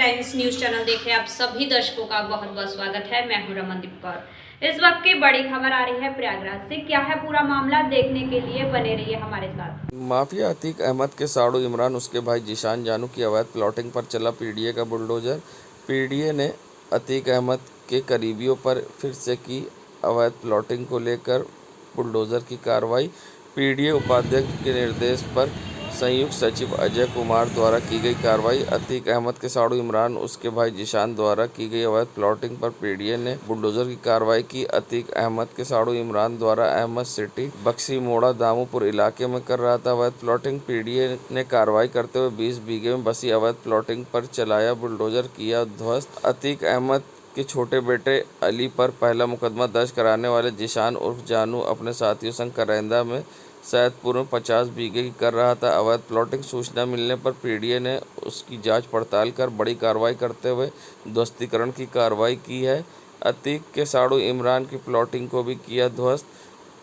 Times news channel देखे आप सभी दर्शकों का बहुत बहुत स्वागत है। मैं हूं रमनदीप कौर। इस वक्त की बड़ी खबर आ रही है प्रयागराज से। क्या है पूरा मामला, देखने के लिए बने रहिए हमारे साथ। माफिया अतीक अहमद के साड़ू इमरान उसके भाई जीशान जानू की अवैध प्लॉटिंग पर चला पीडीए का बुलडोजर। पीडीए ने अतीक अहमद के करीबियों पर फिर से की अवैध प्लॉटिंग को लेकर बुलडोजर की कार्रवाई। पीडीए उपाध्यक्ष के निर्देश पर संयुक्त सचिव अजय कुमार द्वारा की गई कार्रवाई। अतीक अहमद के साड़ू इमरान उसके भाई जीशान द्वारा की गई अवैध प्लॉटिंग पर पीडीए ने बुलडोजर की कार्रवाई की। अतीक अहमद के साड़ू इमरान द्वारा अहमद सिटी बक्सी मोड़ा दामोपुर इलाके में कर रहा था अवैध प्लॉटिंग। पीडीए ने कार्रवाई करते हुए 20 बीघे में बसी अवैध प्लॉटिंग पर चलाया बुलडोजर, किया ध्वस्त। अतीक अहमद के छोटे बेटे अली पर पहला मुकदमा दर्ज कराने वाले जीशान उर्फ जानू अपने साथियों संग करैंदा में सैदपुर में 50 बीघे की कर रहा था अवैध प्लॉटिंग। सूचना मिलने पर पीडीए ने उसकी जांच पड़ताल कर बड़ी कार्रवाई करते हुए ध्वस्तीकरण की कार्रवाई की है। अतीक के साड़ू इमरान की प्लॉटिंग को भी किया ध्वस्त।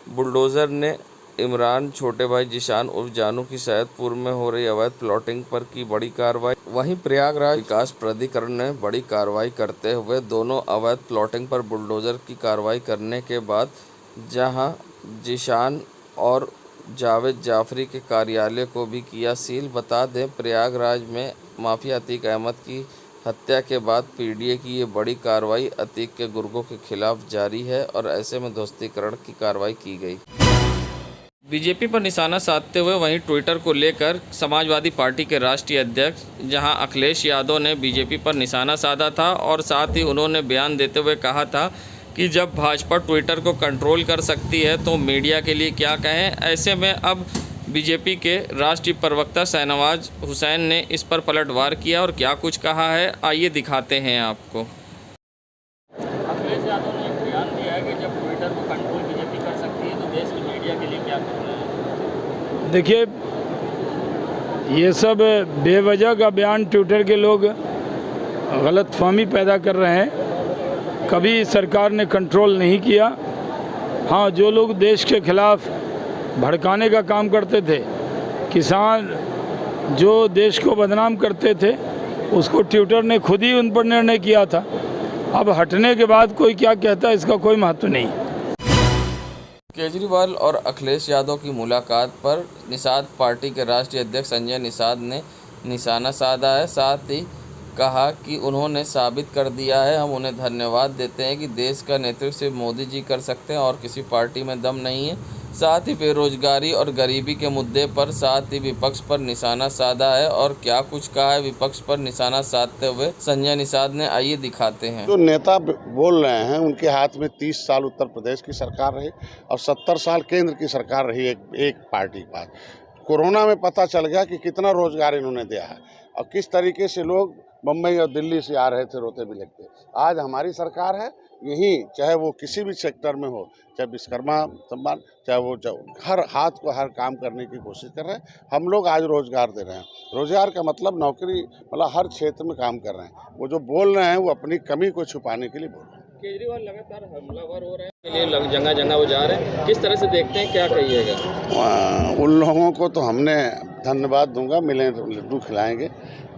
बुलडोजर ने इमरान छोटे भाई जीशान उर्फ जानू की सैदपुर में हो रही अवैध प्लॉटिंग पर की बड़ी कार्रवाई। वहीं प्रयागराज विकास प्राधिकरण ने बड़ी कार्रवाई करते हुए दोनों अवैध प्लॉटिंग पर बुलडोजर की कार्रवाई करने के बाद जहां जीशान और जावेद जाफरी के कार्यालय को भी किया सील। बता दें, प्रयागराज में माफिया अतीक अहमद की हत्या के बाद पीडीए की ये बड़ी कार्रवाई अतीक के गुर्गों के खिलाफ जारी है और ऐसे में ध्वस्तीकरण की कार्रवाई की गई। बीजेपी पर निशाना साधते हुए वहीं ट्विटर को लेकर समाजवादी पार्टी के राष्ट्रीय अध्यक्ष जहां अखिलेश यादव ने बीजेपी पर निशाना साधा था और साथ ही उन्होंने बयान देते हुए कहा था कि जब भाजपा ट्विटर को कंट्रोल कर सकती है तो मीडिया के लिए क्या कहें। ऐसे में अब बीजेपी के राष्ट्रीय प्रवक्ता शाहनवाज हुसैन ने इस पर पलटवार किया और क्या कुछ कहा है, आइए दिखाते हैं आपको। अखिलेश यादव ने एक बयान दिया है कि जब ट्विटर को कंट्रोल बीजेपी कर सकती है तो देश की मीडिया के लिए क्या करना है। देखिए, ये सब बेवजह का बयान ट्विटर के लोग गलतफहमी पैदा कर रहे हैं। कभी सरकार ने कंट्रोल नहीं किया। हाँ, जो लोग देश के खिलाफ भड़काने का काम करते थे, किसान जो देश को बदनाम करते थे, उसको ट्विटर ने खुद ही उन पर निर्णय किया था। अब हटने के बाद कोई क्या कहता है इसका कोई महत्व नहीं। केजरीवाल और अखिलेश यादव की मुलाकात पर निषाद पार्टी के राष्ट्रीय अध्यक्ष संजय निषाद ने निशाना साधा है। साथ ही कहा कि उन्होंने साबित कर दिया है, हम उन्हें धन्यवाद देते हैं कि देश का नेतृत्व सिर्फ मोदी जी कर सकते हैं और किसी पार्टी में दम नहीं है। साथ ही बेरोजगारी और गरीबी के मुद्दे पर साथ ही विपक्ष पर निशाना साधा है और क्या कुछ कहा है विपक्ष पर निशाना साधते हुए संजय निषाद ने, आइए दिखाते हैं। जो नेता बोल रहे हैं उनके हाथ में 30 साल उत्तर प्रदेश की सरकार रही और 70 साल केंद्र की सरकार रही एक पार्टी के पास। कोरोना में पता चल गया कि कितना रोजगार इन्होंने दिया है और किस तरीके से लोग मुंबई और दिल्ली से आ रहे थे रोते बिलखते। आज हमारी सरकार है, यही चाहे वो किसी भी सेक्टर में हो, चाहे विश्वकर्मा सम्मान, चाहे वो हर हाथ को हर काम करने की कोशिश कर रहे हैं। हम लोग आज रोजगार दे रहे हैं। रोजगार का मतलब नौकरी, मतलब हर क्षेत्र में काम कर रहे हैं। वो जो बोल रहे हैं वो अपनी कमी को छुपाने के लिए बोल रहे हैं। केजरीवाल लगातार हमलावर हो रहे हैं, के लिए जगह जगह वो जा रहे हैं, किस तरह से देखते हैं, क्या कहिएगा। उन लोगों को तो हमने धन्यवाद दूंगा, मिले तो लड्डू खिलाएंगे,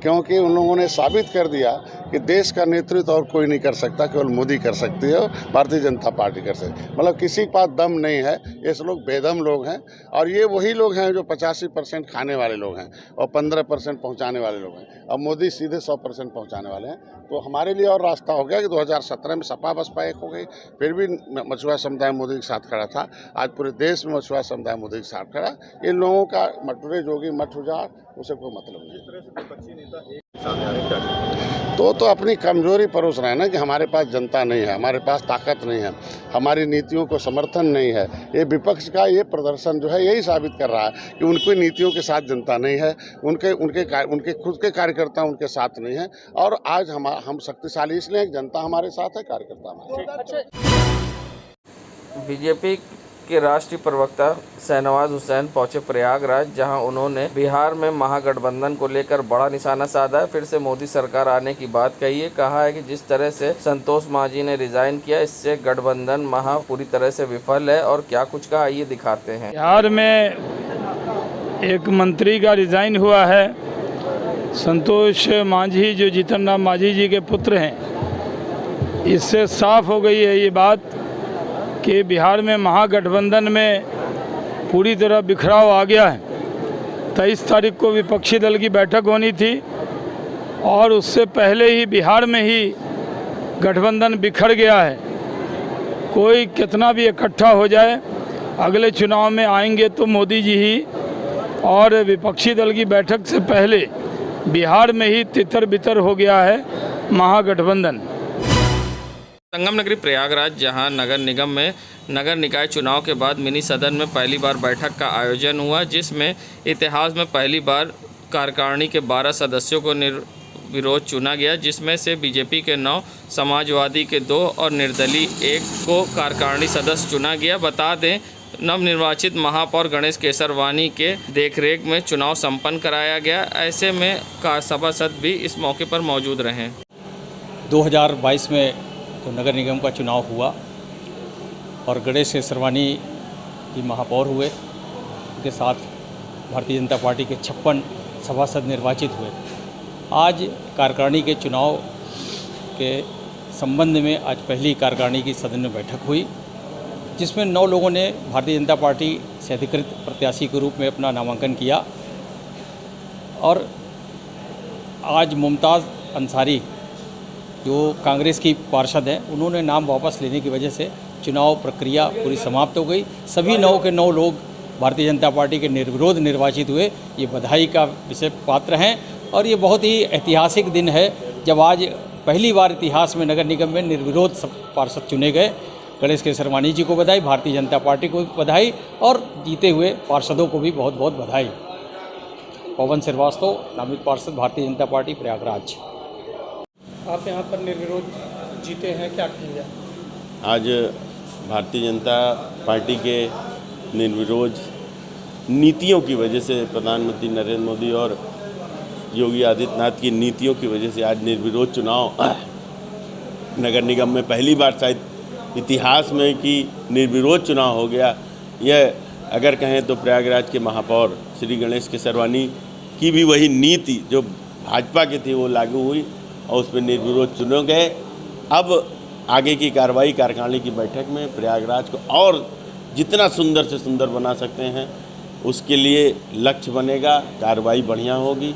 क्योंकि उन लोगों ने साबित कर दिया कि देश का नेतृत्व और कोई नहीं कर सकता, केवल मोदी कर सकती है, भारतीय जनता पार्टी कर सकती है। मतलब किसी के पास दम नहीं है, ये लोग बेदम लोग हैं और ये वही लोग हैं जो 85% खाने वाले लोग हैं और 15% पहुंचाने वाले लोग हैं और मोदी सीधे 100% पहुंचाने वाले हैं। तो हमारे लिए और रास्ता हो गया कि 2017 में सपा बसपा एक हो गई, फिर भी मछुआरा समुदाय मोदी के साथ खड़ा था। आज पूरे देश में मछुआरा समुदाय मोदी के साथ खड़ा। इन लोगों का मटुरे जोगी मठ उजाड़, उसे कोई मतलब नहीं। तो अपनी कमजोरी परोस रहे हैं ना कि हमारे पास जनता नहीं है, हमारे पास ताकत नहीं है, हमारी नीतियों को समर्थन नहीं है। ये विपक्ष का ये प्रदर्शन जो है यही साबित कर रहा है कि उनकी नीतियों के साथ जनता नहीं है, उनके खुद के कार्यकर्ता उनके साथ नहीं है। और आज हम शक्तिशाली इसलिए जनता हमारे साथ है, कार्यकर्ता हमारे साथ। बीजेपी के राष्ट्रीय प्रवक्ता शाहनवाज हुसैन पहुंचे प्रयागराज, जहां उन्होंने बिहार में महागठबंधन को लेकर बड़ा निशाना साधा है। फिर से मोदी सरकार आने की बात कही है। कहा है कि जिस तरह से संतोष मांझी ने रिजाइन किया, इससे गठबंधन पूरी तरह से विफल है और क्या कुछ कहा, ये दिखाते हैं। बिहार में एक मंत्री का रिजाइन हुआ है संतोष मांझी जो जीतन राम मांझी जी के पुत्र हैं, इससे साफ हो गई है ये बात कि बिहार में महागठबंधन में पूरी तरह बिखराव आ गया है। 23 तारीख को विपक्षी दल की बैठक होनी थी और उससे पहले ही बिहार में ही गठबंधन बिखर गया है। कोई कितना भी इकट्ठा हो जाए, अगले चुनाव में आएंगे तो मोदी जी ही, और विपक्षी दल की बैठक से पहले बिहार में ही तितर बितर हो गया है महागठबंधन। संगम नगरी प्रयागराज, जहां नगर निगम में नगर निकाय चुनाव के बाद मिनी सदन में पहली बार बैठक का आयोजन हुआ, जिसमें इतिहास में पहली बार कार्यकारिणी के 12 सदस्यों को निर्विरोध चुना गया, जिसमें से बीजेपी के 9, समाजवादी के 2 और निर्दलीय 1 को कार्यकारिणी सदस्य चुना गया। बता दें, नवनिर्वाचित महापौर गणेश केसरवानी के देखरेख में चुनाव संपन्न कराया गया। ऐसे में सभासद भी इस मौके पर मौजूद रहे। 2022 में तो नगर निगम का चुनाव हुआ और गणेश केसरवानी की महापौर हुए। उनके साथ भारतीय जनता पार्टी के 56 सभासद निर्वाचित हुए। आज कार्यकारिणी के चुनाव के संबंध में आज पहली कार्यकारिणी की सदन में बैठक हुई, जिसमें 9 लोगों ने भारतीय जनता पार्टी से अधिकृत प्रत्याशी के रूप में अपना नामांकन किया। और आज मुमताज़ अंसारी जो कांग्रेस की पार्षद हैं, उन्होंने नाम वापस लेने की वजह से चुनाव प्रक्रिया पूरी समाप्त हो गई। सभी 9 के 9 लोग भारतीय जनता पार्टी के निर्विरोध निर्वाचित हुए। ये बधाई का विषय पात्र हैं और ये बहुत ही ऐतिहासिक दिन है जब आज पहली बार इतिहास में नगर निगम में निर्विरोध पार्षद चुने गए। गणेश केसरवानी जी को बधाई, भारतीय जनता पार्टी को बधाई और जीते हुए पार्षदों को भी बहुत बहुत बधाई। पवन श्रीवास्तव, नामित पार्षद, भारतीय जनता पार्टी, प्रयागराज। आप यहाँ पर निर्विरोध जीते हैं, क्या कहेंगे? आज भारतीय जनता पार्टी के निर्विरोध नीतियों की वजह से, प्रधानमंत्री नरेंद्र मोदी और योगी आदित्यनाथ की नीतियों की वजह से आज निर्विरोध चुनाव नगर निगम में पहली बार शायद इतिहास में कि निर्विरोध चुनाव हो गया। यह अगर कहें तो प्रयागराज के महापौर श्री गणेश केसरवानी की भी वही नीति जो भाजपा की थी वो लागू हुई और उस पर निर्विरोध चुने गए। अब आगे की कार्रवाई कार्यकारिणी की बैठक में प्रयागराज को और जितना सुंदर से सुंदर बना सकते हैं उसके लिए लक्ष्य बनेगा, कार्रवाई बढ़िया होगी।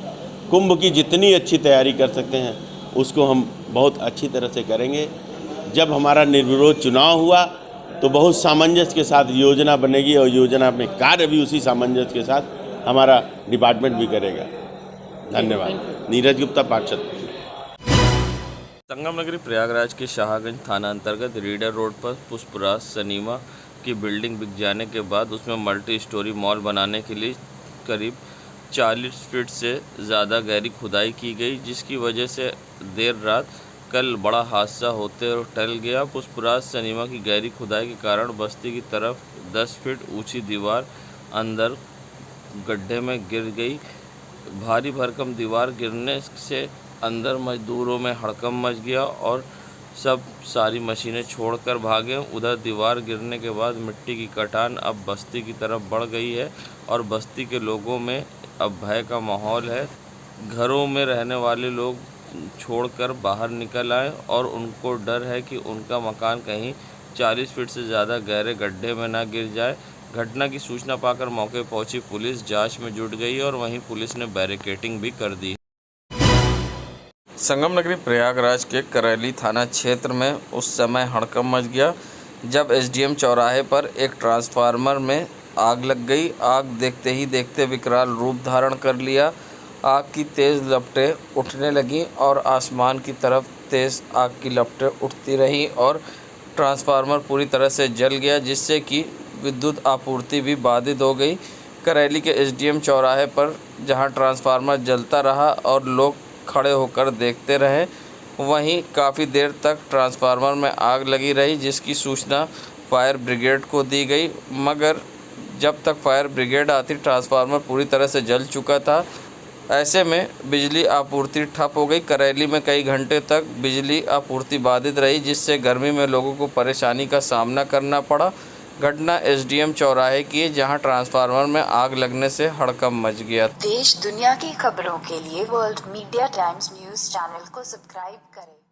कुंभ की जितनी अच्छी तैयारी कर सकते हैं उसको हम बहुत अच्छी तरह से करेंगे। जब हमारा निर्विरोध चुनाव हुआ तो बहुत सामंजस्य के साथ योजना बनेगी और योजना में कार्य भी उसी सामंजस्य के साथ हमारा डिपार्टमेंट भी करेगा। धन्यवाद। नीरज गुप्ता, पार्षद। संगम नगरी प्रयागराज के शाहगंज थाना अंतर्गत रीडर रोड पर पुष्पराज सिनेमा की बिल्डिंग बिक जाने के बाद उसमें मल्टी स्टोरी मॉल बनाने के लिए करीब 40 फीट से ज़्यादा गहरी खुदाई की गई, जिसकी वजह से देर रात कल बड़ा हादसा होते टल गया। पुष्पराज सिनेमा की गहरी खुदाई के कारण बस्ती की तरफ 10 फीट ऊंची दीवार अंदर गड्ढे में गिर गई। भारी भरकम दीवार गिरने से अंदर मजदूरों में हड़कंप मच गया और सब सारी मशीनें छोड़कर भागे। उधर दीवार गिरने के बाद मिट्टी की कटान अब बस्ती की तरफ बढ़ गई है और बस्ती के लोगों में अब भय का माहौल है। घरों में रहने वाले लोग छोड़कर बाहर निकल आए और उनको डर है कि उनका मकान कहीं 40 फीट से ज़्यादा गहरे गड्ढे में ना गिर जाए। घटना की सूचना पाकर मौके पहुंची पुलिस जांच में जुट गई और वहीं पुलिस ने बैरिकेडिंग भी कर दी। संगम नगरी प्रयागराज के करैली थाना क्षेत्र में उस समय हड़कंप मच गया जब एसडीएम चौराहे पर एक ट्रांसफार्मर में आग लग गई। आग देखते ही देखते विकराल रूप धारण कर लिया। आग की तेज़ लपटें उठने लगीं और आसमान की तरफ तेज़ आग की लपटें उठती रहीं और ट्रांसफार्मर पूरी तरह से जल गया, जिससे कि विद्युत आपूर्ति भी बाधित हो गई। करैली के एसडीएम चौराहे पर जहां ट्रांसफार्मर जलता रहा और लोग खड़े होकर देखते रहे, वहीं काफ़ी देर तक ट्रांसफार्मर में आग लगी रही, जिसकी सूचना फायर ब्रिगेड को दी गई, मगर जब तक फायर ब्रिगेड आती ट्रांसफार्मर पूरी तरह से जल चुका था। ऐसे में बिजली आपूर्ति ठप हो गई। करैली में कई घंटे तक बिजली आपूर्ति बाधित रही, जिससे गर्मी में लोगों को परेशानी का सामना करना पड़ा। घटना एसडीएम चौराहे की है, जहां ट्रांसफार्मर में आग लगने से हड़कंप मच गया। देश दुनिया की खबरों के लिए world media times news channel को सब्सक्राइब करें।